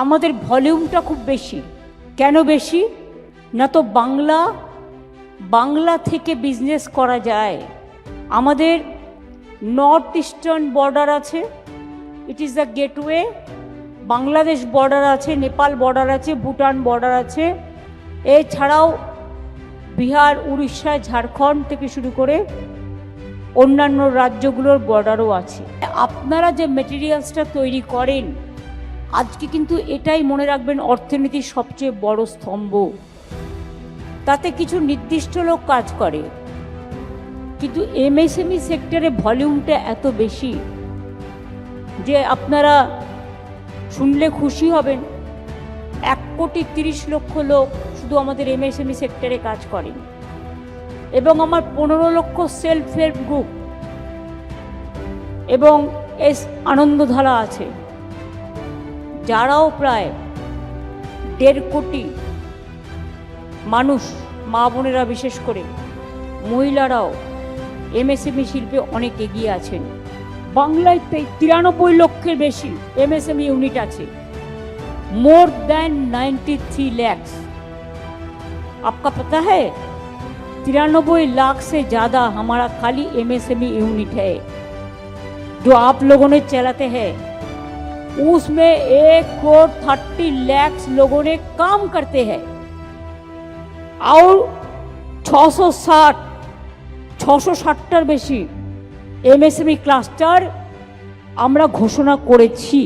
আমাদের ভলিউমটা খুব বেশি। কেন বেশি? না তো বাংলা থেকে বিজনেস করা যায়। আমাদের নর্থ ইস্টার্ন বর্ডার আছে, it is the gateway. Bangladesh border আছে, নেপাল বর্ডার আছে, ভুটান বর্ডার আছে, এছাড়াও বিহার, উড়িষ্যা, ঝাড়খণ্ড থেকে শুরু করে অন্যান্য রাজ্যগুলোর বর্ডারও আছে। আপনারা যে মেটেরিয়ালসটা তৈরি করেন আজকে, কিন্তু এটাই মনে রাখবেন অর্থনীতির সবচেয়ে বড় স্তম্ভ। তাতে কিছু নির্দিষ্ট লোক কাজ করে, কিন্তু এমএসএমই সেক্টরে ভলিউমটা এত বেশি যে আপনারা শুনলে খুশি হবেন। 1,30,00,000 লোক শুধু আমাদের এমএসএমই সেক্টরে কাজ করেন, এবং আমার 15 লক্ষ সেলফ হেল্প গ্রুপ এবং আনন্দধারা আছে, যারাও প্রায় 1.5 কোটি মানুষ, মা বোনেরা বিশেষ করে, মহিলারাও এমএসএমই শিল্পে অনেক এগিয়ে আছেন। বাংলায় 93 লক্ষের বেশি एमएसएमई यूनिट আছে, मोर देन 93 लाख। आपका पता है 93 लाख से ज़्यादा हमारा खाली एमएसएमई यूनिट है जो आप लोगों ने चलाते हैं। उसमें 1,30 लाख लोगों ने काम करते हैं और 660টার বেশি এমএসএমই ক্লাস্টার আমরা ঘোষণা করেছি।